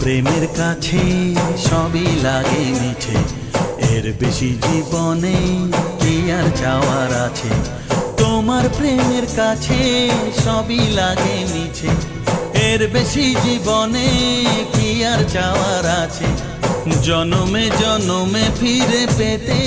প্রেমের কাছে সবই লাগে মিছে, এর বেশি জীবনে কি আর চাওয়ার আছে। তোমার প্রেমের কাছে সবই লাগে মিছে, এর বেশি জীবনে কি আর চাওয়ার আছে। জনমে জনমে ফিরে পেতে